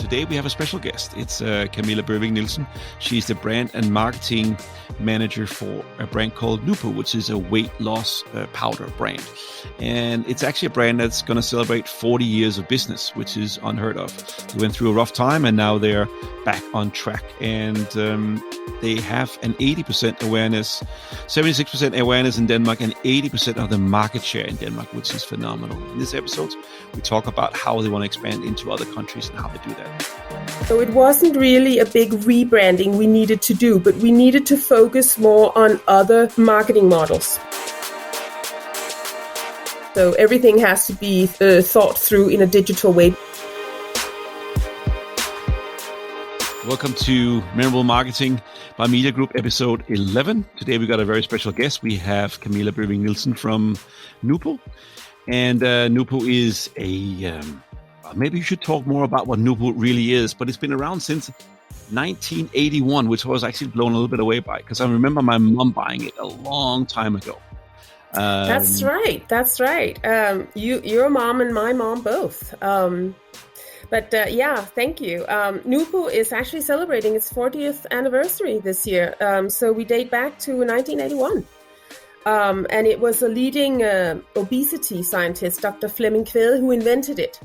today we have a special guest. It's Camilla Bøving Nielsen. She's the brand and marketing manager for a brand called Nupo, which is a weight loss powder brand. And it's actually a brand that's going to celebrate 40 years of business, which is unheard of. They went through a rough time and now they're back on track. And they have an 80% awareness, 76% awareness in Denmark, and 80% of the market share in Denmark, which is phenomenal. In this episode, we talk about how they want to expand into other countries and how they do that. So it wasn't really a big rebranding we needed to do, but we needed to focus more on other marketing models. So everything has to be thought through in a digital way. Welcome to Memorable Marketing by Media Group, episode 11. Today we got a very special guest. We have Camilla Bøving Nielsen from Nupo. And Nupo is maybe you should talk more about what Nupo really is, but it's been around since 1981, which I was actually blown a little bit away by, because I remember my mom buying it a long time ago. That's right. Your mom and my mom both. But thank you. Nupo is actually celebrating its 40th anniversary this year. So we date back to 1981. And it was a leading obesity scientist, Dr. Flemming Kvede, who invented it.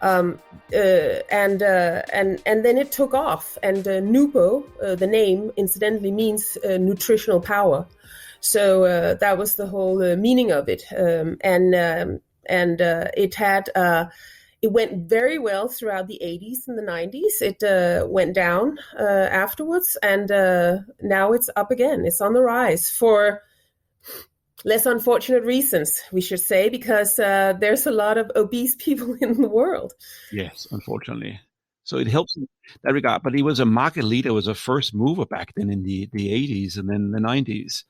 And then it took off. And Nupo, the name, incidentally means nutritional power. So that was the whole meaning of it. It went very well throughout the 80s and the 90s. It went down afterwards, and now it's up again. It's on the rise for less unfortunate reasons, we should say, because there's a lot of obese people in the world. Yes, unfortunately. So it helps in that regard. But he was a market leader, was a first mover back then in the 80s and then the 90s.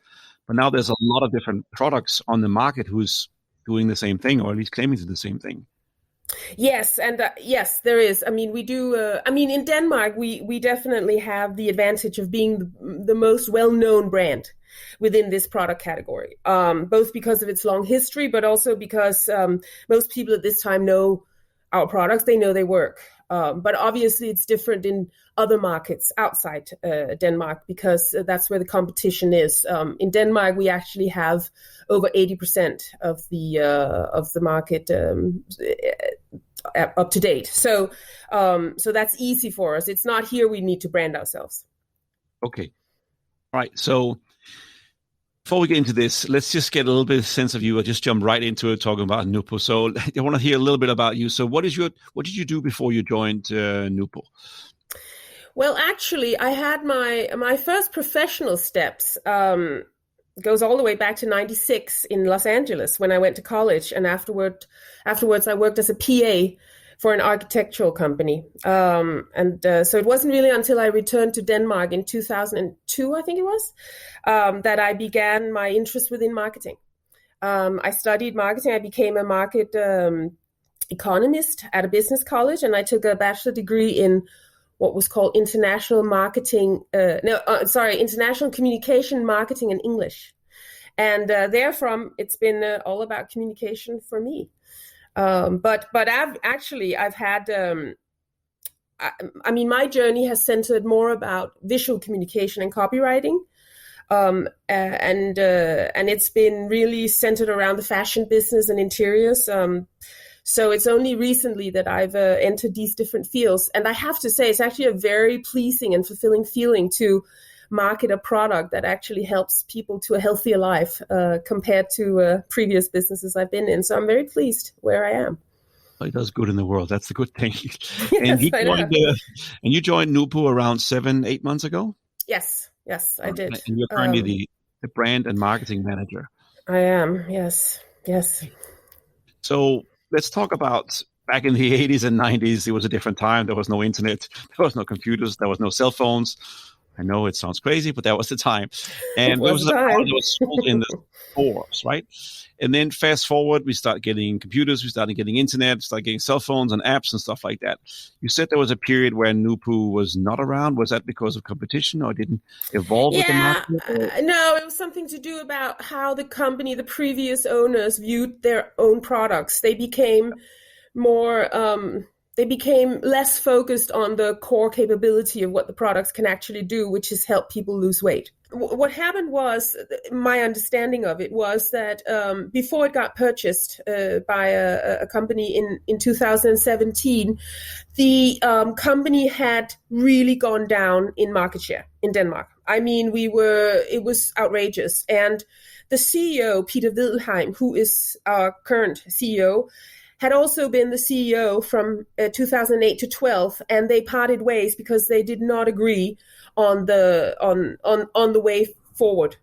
But now there's a lot of different products on the market who's doing the same thing, or at least claiming to do the same thing. Yes, and yes, there is. I mean, we do. In Denmark, we definitely have the advantage of being the most well-known brand within this product category, both because of its long history, but also because most people at this time know our products. They know they work. But obviously, it's different in other markets outside Denmark, because that's where the competition is. In Denmark, we actually have over 80% of the market up to date. So that's easy for us. It's not here we need to brand ourselves. Okay. All right. So before we get into this, let's just get a little bit of sense of you. I'll just jump right into it, talking about Nupo. So I want to hear a little bit about you. So what did you do before you joined Nupo? Well, actually, I had my first professional steps goes all the way back to 96 in Los Angeles when I went to college. And afterwards, I worked as a PA for an architectural company. So it wasn't really until I returned to Denmark in 2002, I think it was, that I began my interest within marketing. I studied marketing. I became a market economist at a business college, and I took a bachelor degree in what was called international communication, marketing, and English. And therefrom, it's been all about communication for me. But I've had, my journey has centered more about visual communication and copywriting. And it's been really centered around the fashion business and interiors. So it's only recently that I've entered these different fields. And I have to say, it's actually a very pleasing and fulfilling feeling to market a product that actually helps people to a healthier life compared to previous businesses I've been in. So I'm very pleased where I am. Well, it does good in the world. That's the good thing. Yes, and you joined Nupo around 7-8 months ago? Yes, I did. And you're currently the brand and marketing manager. I am, yes. So let's talk about back in the 80s and 90s. It was a different time. There was no internet. There was no computers. There was no cell phones. I know it sounds crazy, but that was the time. And it was a product that was sold in the stores, right? And then fast forward, we start getting computers, we started getting internet, started getting cell phones and apps and stuff like that. You said there was a period where Nupo was not around. Was that because of competition or didn't evolve with the market? No, it was something to do about how the company, the previous owners viewed their own products. They became more they became less focused on the core capability of what the products can actually do, which is help people lose weight. What happened was, my understanding of it was that before it got purchased by a company in 2017, the company had really gone down in market share in Denmark. I mean, it was outrageous. And the CEO, Peter Wedelheim, who is our current CEO, had also been the CEO from 2008 to 12, and they parted ways because they did not agree on the way forward.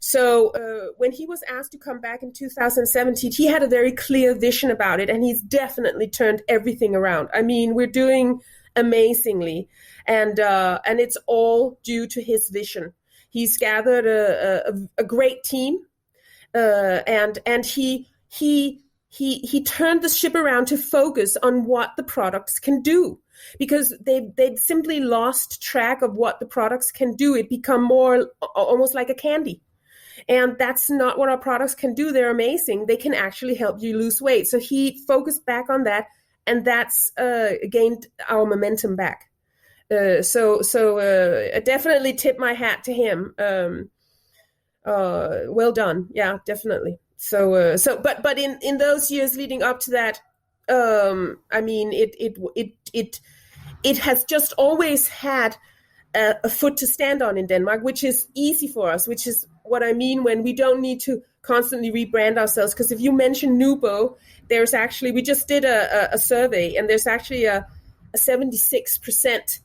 So when he was asked to come back in 2017, he had a very clear vision about it, and he's definitely turned everything around. I mean, we're doing amazingly, and it's all due to his vision. He's gathered a great team, and he turned the ship around to focus on what the products can do, because they'd simply lost track of what the products can do. It become more almost like a candy. And that's not what our products can do. They're amazing. They can actually help you lose weight. So he focused back on that, and that's gained our momentum back. So I definitely tip my hat to him. Well done. Yeah, definitely. But in those years leading up to that, I mean, it has just always had a foot to stand on in Denmark, which is easy for us, which is what I mean when we don't need to constantly rebrand ourselves. Because if you mention Nupo, there's actually, we just did a survey, and there's actually a 76%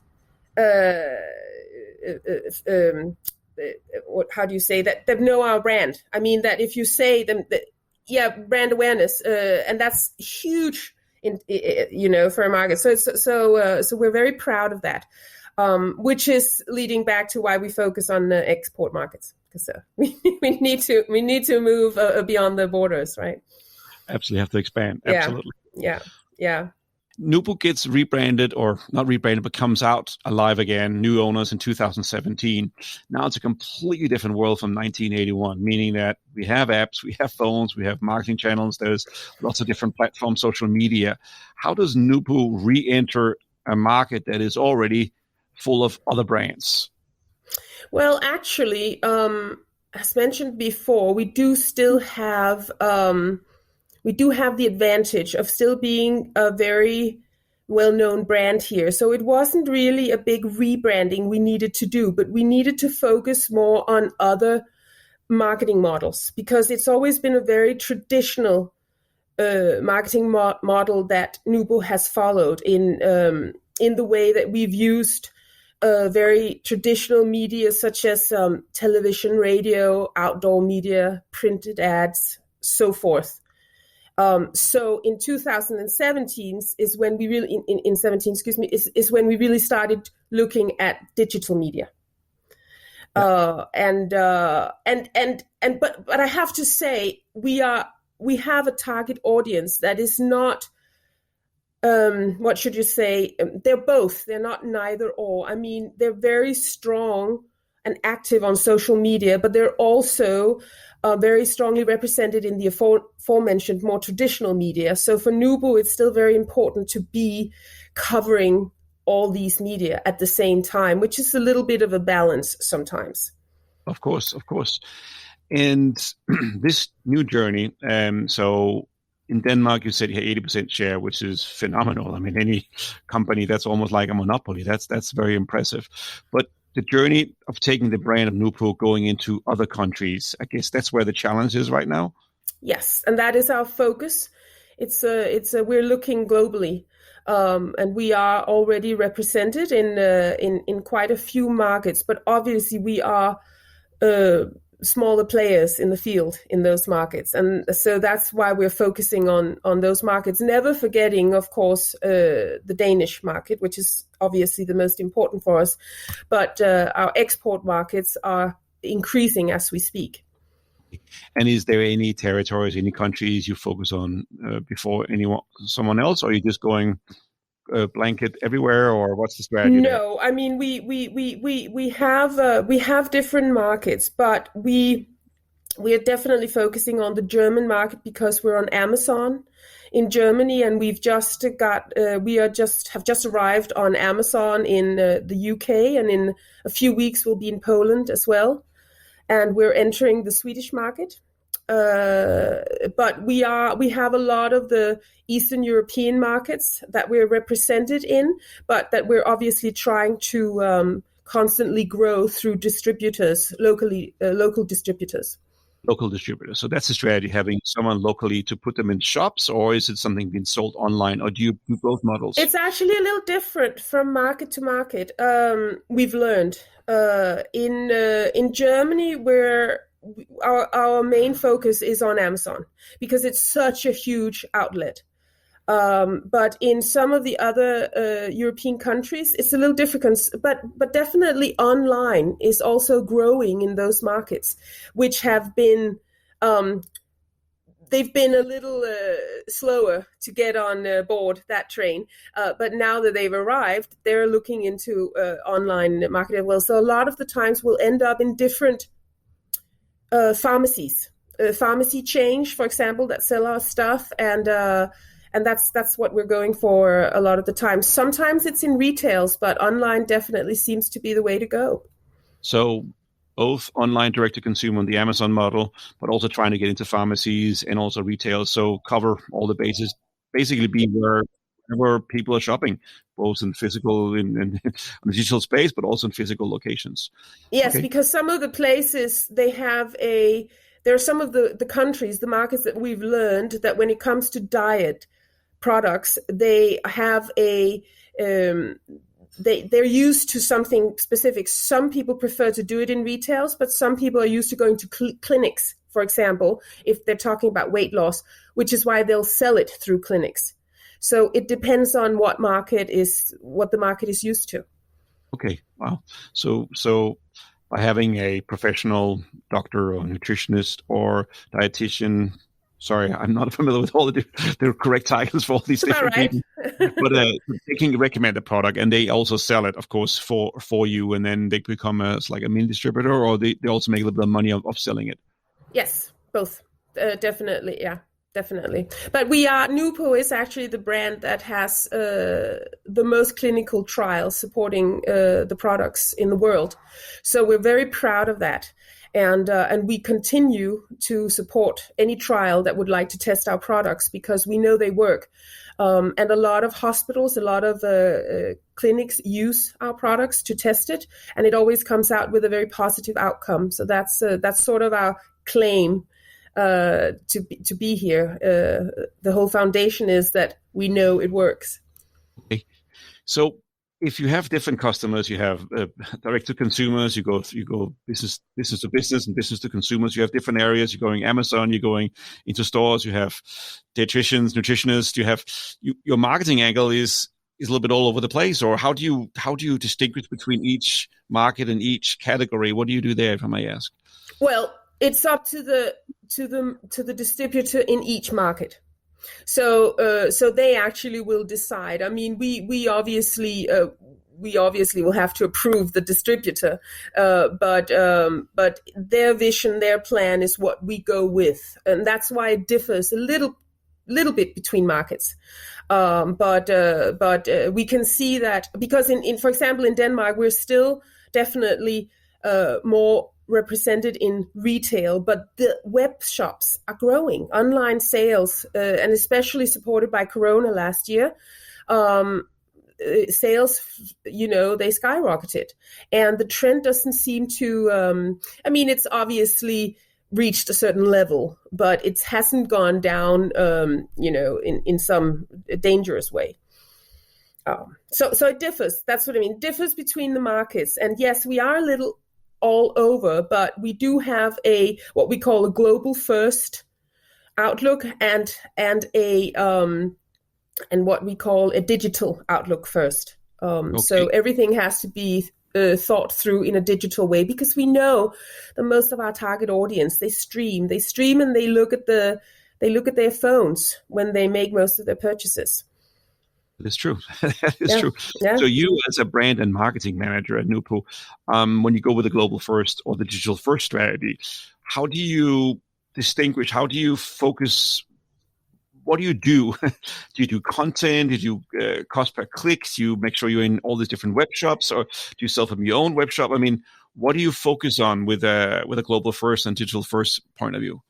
how do you say that know our brand? I mean, that if you say them, brand awareness, and that's huge for a market. So we're very proud of that, which is leading back to why we focus on export markets, because we need to move beyond the borders, right? Absolutely have to expand. Absolutely. Yeah. Nupo gets rebranded, or not rebranded, but comes out alive again, new owners in 2017. Now it's a completely different world from 1981, meaning that we have apps, we have phones, we have marketing channels, there's lots of different platforms, social media. How does Nupo re-enter a market that is already full of other brands? Well, actually, as mentioned before, we do still have the advantage of still being a very well-known brand here. So it wasn't really a big rebranding we needed to do, but we needed to focus more on other marketing models, because it's always been a very traditional marketing model that Nupo has followed in the way that we've used very traditional media such as television, radio, outdoor media, printed ads, so forth. So in 2017 is when we really, in 17, is when we really started looking at digital media. But I have to say, we have a target audience that is not, what should you say? They're both. They're not neither or. I mean, they're very strong and active on social media, but they're also very strongly represented in the aforementioned more traditional media. So for Nupo, it's still very important to be covering all these media at the same time, which is a little bit of a balance sometimes. Of course. And this new journey, so in Denmark, you said you had 80% share, which is phenomenal. I mean, any company, that's almost like a monopoly. That's very impressive. But the journey of taking the brand of Nupo going into other countries, I guess that's where the challenge is right now. Yes, and that is our focus. We're looking globally, and we are already represented in quite a few markets. But obviously, we are smaller players in the field in those markets, and so that's why we're focusing on those markets. Never forgetting, of course, the Danish market, which is obviously the most important for us. But our export markets are increasing as we speak. And is there any territories, any countries you focus on before someone else, or are you just going blanket everywhere, or what's the strategy? No, there? I mean we have different markets, but we are definitely focusing on the German market because we're on Amazon. in Germany, and we have just arrived on Amazon in the UK, and in a few weeks we'll be in Poland as well, and we're entering the Swedish market. But we have a lot of the Eastern European markets that we're represented in, but that we're obviously trying to constantly grow through distributors, local distributors. Local distributors. So that's the strategy, having someone locally to put them in shops, or is it something being sold online, or do you do both models? It's actually a little different from market to market. We've learned in Germany, where our main focus is on Amazon because it's such a huge outlet. But in some of the other European countries, it's a little different. But definitely online is also growing in those markets, which have been they've been a little slower to get on board that train. But now that they've arrived, they're looking into online marketing as well. So a lot of the times we'll end up in different pharmacies, pharmacy chains, for example, that sell our stuff, and that's what we're going for a lot of the time. Sometimes it's in retails, but online definitely seems to be the way to go. So both online direct-to-consumer on the Amazon model, but also trying to get into pharmacies and also retail, so cover all the bases, basically be where people are shopping, both in physical, in the digital space, but also in physical locations. Yes, okay. Because some of the places, there are some of the countries, the markets that we've learned that when it comes to diet products, they have they're used to something specific. Some people prefer to do it in retails, but some people are used to going to clinics, for example, if they're talking about weight loss, which is why they'll sell it through clinics. So it depends on what the market is used to. Okay, wow. So by having a professional doctor or nutritionist or dietitian, sorry, I'm not familiar with all the correct titles for all these different people, but they can recommend a product, and they also sell it, of course, for you, and then they become like a mini distributor, or they also make a little bit of money of selling it. Yes, both. Definitely, yeah. Definitely. But Nupo is actually the brand that has the most clinical trials supporting the products in the world. So we're very proud of that. And we continue to support any trial that would like to test our products because we know they work. And a lot of hospitals, a lot of clinics use our products to test it. And it always comes out with a very positive outcome. So that's sort of our claim. To be here. The whole foundation is that we know it works. Okay. So if you have different customers, you have direct to consumers, you go business to business and business to consumers. You have different areas. You're going Amazon. You're going into stores. You have dietitians, nutritionists. You have your marketing angle is a little bit all over the place. Or how do you distinguish between each market and each category? What do you do there, if I may ask? Well, it's up to the distributor in each market. So they actually will decide. I mean, we obviously will have to approve the distributor, but their vision, their plan is what we go with, and that's why it differs a little bit between markets. But we can see that because in for example in Denmark we're still definitely more represented in retail, but the web shops are growing. Online sales, and especially supported by Corona last year, sales, they skyrocketed. And the trend doesn't seem to, it's obviously reached a certain level, but it hasn't gone down, in some dangerous way. So it differs. That's what I mean. It differs between the markets. And yes, we are a little all over, but we do have what we call a global first outlook and what we call a digital outlook first. Okay. So everything has to be thought through in a digital way because we know that most of our target audience, they stream and they look at their phones when they make most of their purchases. It's true. That is true. Yeah. So you, as a brand and marketing manager at Nupo, when you go with the global first or the digital first strategy, how do you distinguish? How do you focus? what do you do? Do you do content? Do you do cost per clicks? Do you make sure you're in all these different web shops, or do you sell from your own web shop? I mean, what do you focus on with a global first and digital first point of view?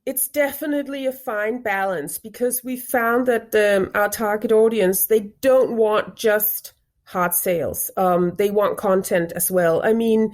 It's definitely a fine balance, because we found that our target audience, they don't want just hard sales. They want content as well. I mean,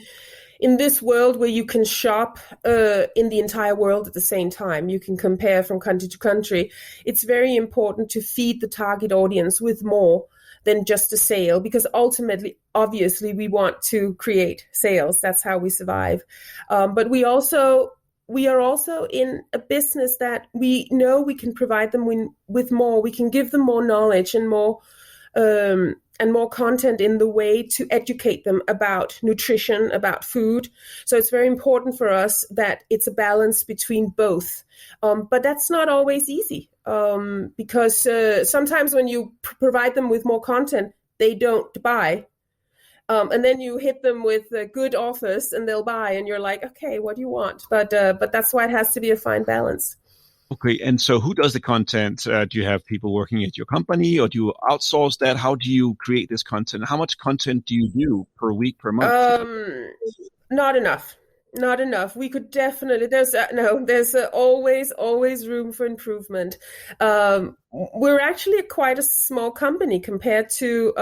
in this world where you can shop in the entire world at the same time, you can compare from country to country, it's very important to feed the target audience with more than just a sale, because ultimately, obviously, we want to create sales. That's how we survive. But we are also in a business that we know we can provide them with more. We can give them more knowledge and more content in the way to educate them about nutrition, about food. So it's very important for us that it's a balance between both. But that's not always easy, because sometimes when you provide them with more content, they don't buy. And then you hit them with good offers and they'll buy, and you're like, okay, what do you want? But that's why it has to be a fine balance. Okay, and so who does the content? Do you have people working at your company, or do you outsource that? How do you create this content? How much content do you do per week, per month? Not enough. Not enough. We could definitely. There's always room for improvement. We're actually quite a small company compared to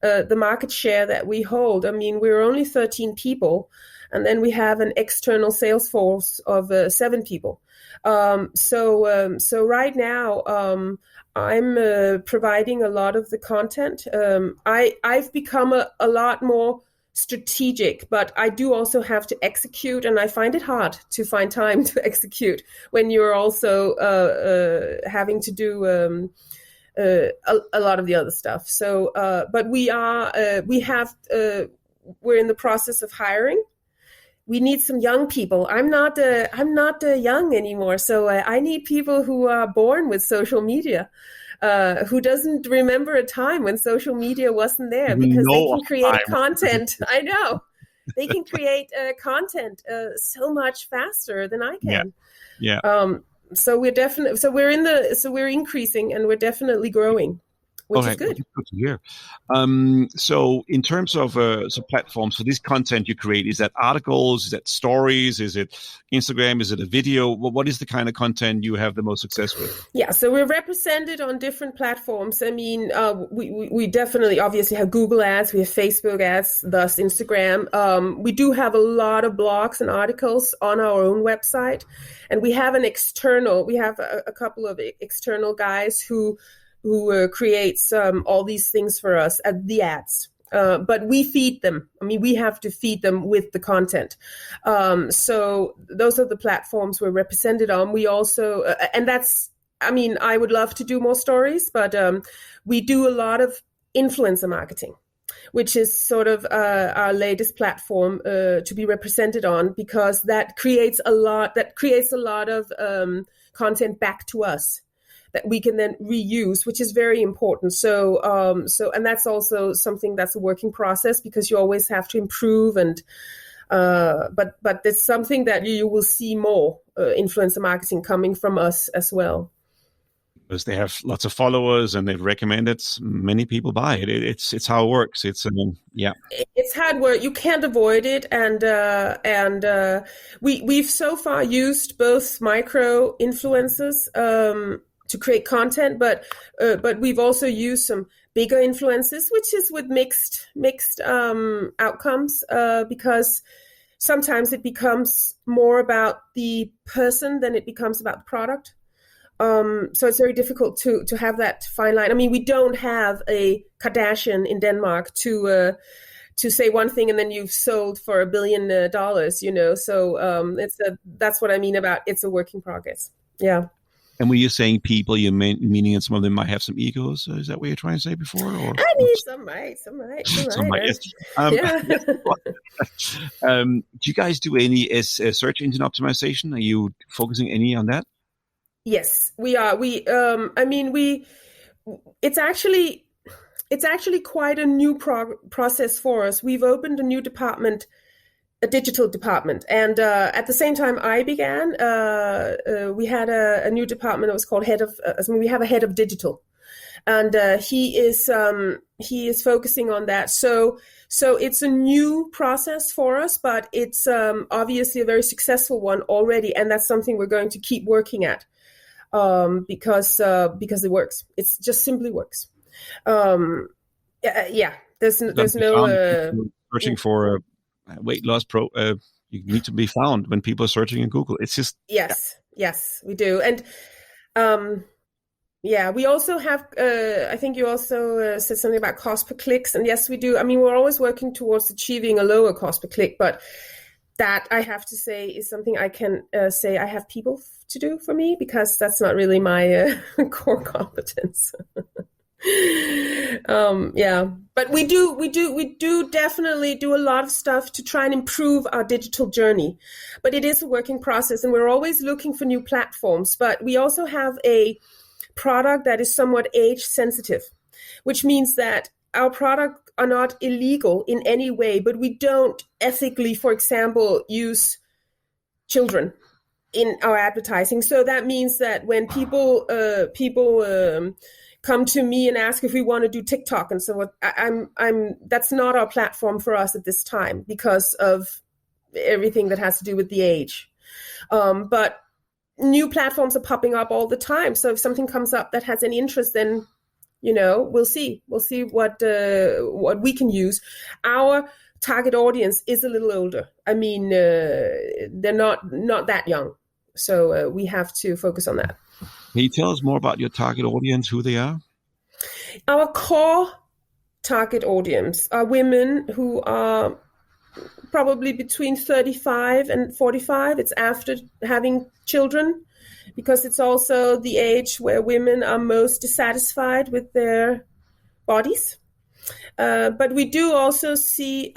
the market share that we hold. I mean, we're only 13 people, and then we have an external sales force of 7 people. So right now, I'm providing a lot of the content. I've become a lot more strategic, but I do also have to execute, and I find it hard to find time to execute when you're also having to do a lot of the other stuff. So, but we're in the process of hiring. We need some young people. I'm not young anymore, so I need people who are born with social media. Who doesn't remember a time when social media wasn't there, because they can create content. I know they can create content so much faster than I can. Yeah. So we're increasing, and we're definitely growing, which is good. Good to hear. So in terms of platforms for this content you create, is that articles, is that stories, is it Instagram, is it a video? What is the kind of content you have the most success with? Yeah, so we're represented on different platforms. I mean, we definitely obviously have Google ads, we have Facebook ads, thus Instagram. We do have a lot of blogs and articles on our own website, and we have a couple of external guys who creates all these things for us at the ads. But we feed them. I mean, we have to feed them with the content. So those are the platforms we're represented on. We also, I would love to do more stories, but we do a lot of influencer marketing, which is sort of our latest platform to be represented on, because that creates a lot of content back to us that we can then reuse, which is very important. So and that's also something that's a working process, because you always have to improve. And but it's something that you will see more influencer marketing coming from us as well. Because they have lots of followers and they've recommended, many people buy it. It's how it works. It's hard work. You can't avoid it, and we've so far used both micro influencers to create content, but we've also used some bigger influencers, which is with mixed outcomes, because sometimes it becomes more about the person than it becomes about the product. So it's very difficult to have that fine line. I mean, we don't have a Kardashian in Denmark to say one thing and then you've sold for $1 billion, So that's what I mean about it's a work in progress. Yeah. And when you're saying people, you're meaning that some of them might have some egos? Is that what you're trying to say before? Or? I mean, some might. Yes. Yeah. Do you guys do any search engine optimization? Are you focusing any on that? Yes, we are. It's actually quite a new process for us. We've opened a new department a digital department. And at the same time I began, we had a new department that was called we have a head of digital. And he is focusing on that. So it's a new process for us, but it's obviously a very successful one already, and that's something we're going to keep working at because it works. It just simply works. There's no searching for a weight loss pro. You need to be found when people are searching in Google. It's just yes, we do, and. We also have, I think you also said something about cost per clicks. And yes, we do. I mean, we're always working towards achieving a lower cost per click, but that I have to say is something I can say I have people to do for me, because that's not really my core competence. But we do definitely do a lot of stuff to try and improve our digital journey, but it is a working process, and we're always looking for new platforms. But we also have a product that is somewhat age sensitive, which means that our products are not illegal in any way, but we don't ethically, for example, use children in our advertising. So that means that when people come to me and ask if we want to do TikTok and so on, that's not our platform for us at this time, because of everything that has to do with the age. But new platforms are popping up all the time. So if something comes up that has any interest, then, we'll see what we can use. Our target audience is a little older. I mean, they're not that young. So we have to focus on that. Can you tell us more about your target audience, who they are? Our core target audience are women who are probably between 35 and 45. It's after having children, because it's also the age where women are most dissatisfied with their bodies. But we do also see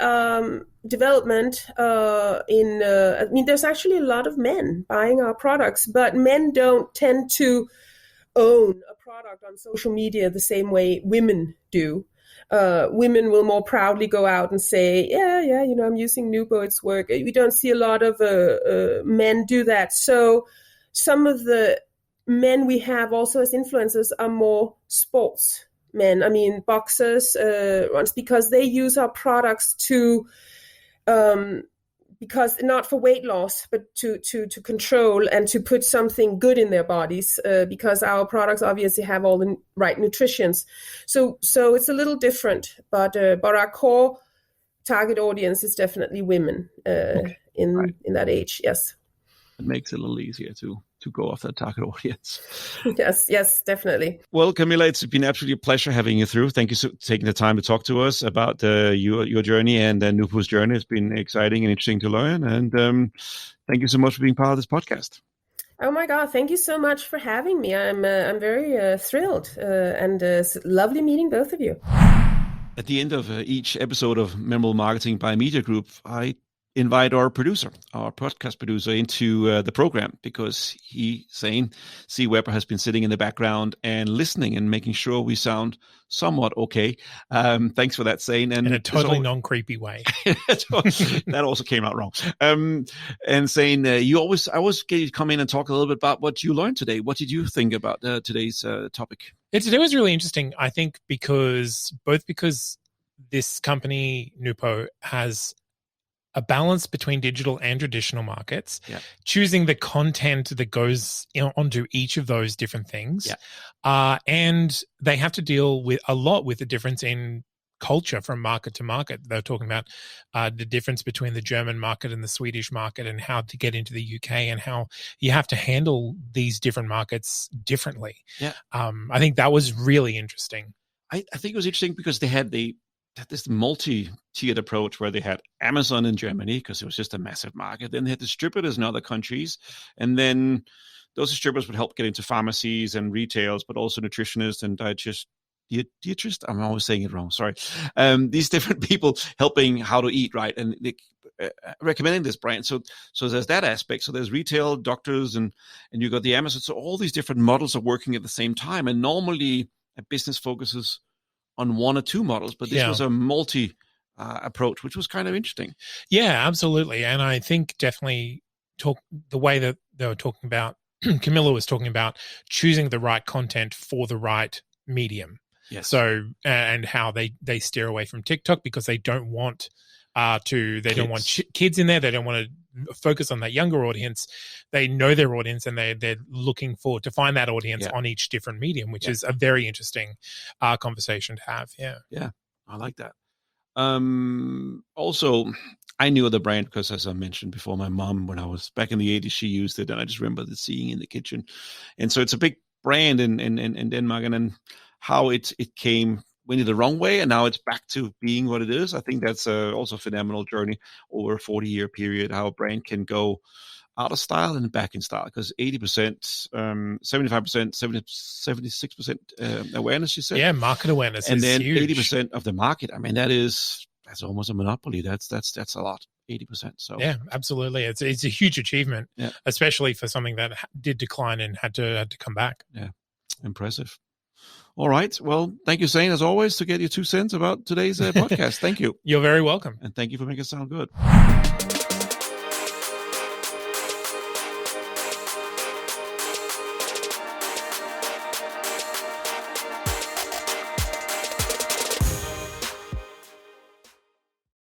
development there's actually a lot of men buying our products, but men don't tend to own a product on social media the same way women do. Women will more proudly go out and say, I'm using Nupo, it's work. We don't see a lot of men do that. So some of the men we have also as influencers are more sports men. I mean, boxers, because they use our products to, because not for weight loss, but to control and to put something good in their bodies, because our products obviously have all the right nutritions. So it's a little different, but our core target audience is definitely women in that age. Yes. It makes it a little easier to go after the target audience. Yes, definitely. Well, Camilla, it's been absolutely a pleasure having you through. Thank you for taking the time to talk to us about your journey and Nupo's journey. It's been exciting and interesting to learn. And thank you so much for being part of this podcast. Oh my God! Thank you so much for having me. I'm very thrilled, and it's lovely meeting both of you. At the end of each episode of Memorable Marketing by Media Group, I invite our podcast producer, into the program, because C. Weber has been sitting in the background and listening and making sure we sound somewhat okay. Thanks for that, Zane. And in a totally non-creepy way. That also came out wrong. And Zane, I always get you to come in and talk a little bit about what you learned today. What did you think about today's topic? Today was really interesting, I think, because this company, Nupo, has a balance between digital and traditional markets, choosing the content that goes onto each of those different things. And they have to deal with the difference in culture from market to market. They're talking about the difference between the German market and the Swedish market, and how to get into the UK, and how you have to handle these different markets differently. I think that was really interesting. I think it was interesting because they had this multi-tiered approach where they had Amazon in Germany because it was just a massive market. Then they had distributors in other countries. And then those distributors would help get into pharmacies and retails, but also nutritionists and dietitists. I'm always saying it wrong. Sorry. These different people helping how to eat right. And they, recommending this brand. So there's that aspect. So there's retail, doctors, and you got the Amazon. So all these different models are working at the same time. And normally a business focuses on one or two models, but this was a multi approach, which was kind of interesting. Yeah, absolutely. And I think definitely the way that they were talking about, Camilla was talking about choosing the right content for the right medium. Yes. So, and how they steer away from TikTok because they don't want don't want kids in there. They don't want to focus on that younger audience. They know their audience, and they're looking forward to find that audience on each different medium, which is a very interesting conversation to have. Yeah, I like that. Also, I knew the brand because, as I mentioned before, my mom, when I was back in the 80s, she used it, and I just remember seeing it in the kitchen. And so it's a big brand in Denmark, and then how it went the wrong way, and now it's back to being what it is. I think that's also a phenomenal journey over a 40-year period, how a brand can go out of style and back in style, because 80%, 75%, 76% awareness, you said. Yeah, market awareness and is then huge. 80% of the market. I mean, that's almost a monopoly. That's a lot. 80%. So yeah, absolutely. It's a huge achievement, especially for something that did decline and had to come back. Yeah, impressive. All right. Well, thank you, Zane, as always, to get your 2 cents about today's podcast. Thank you. You're very welcome. And thank you for making it sound good.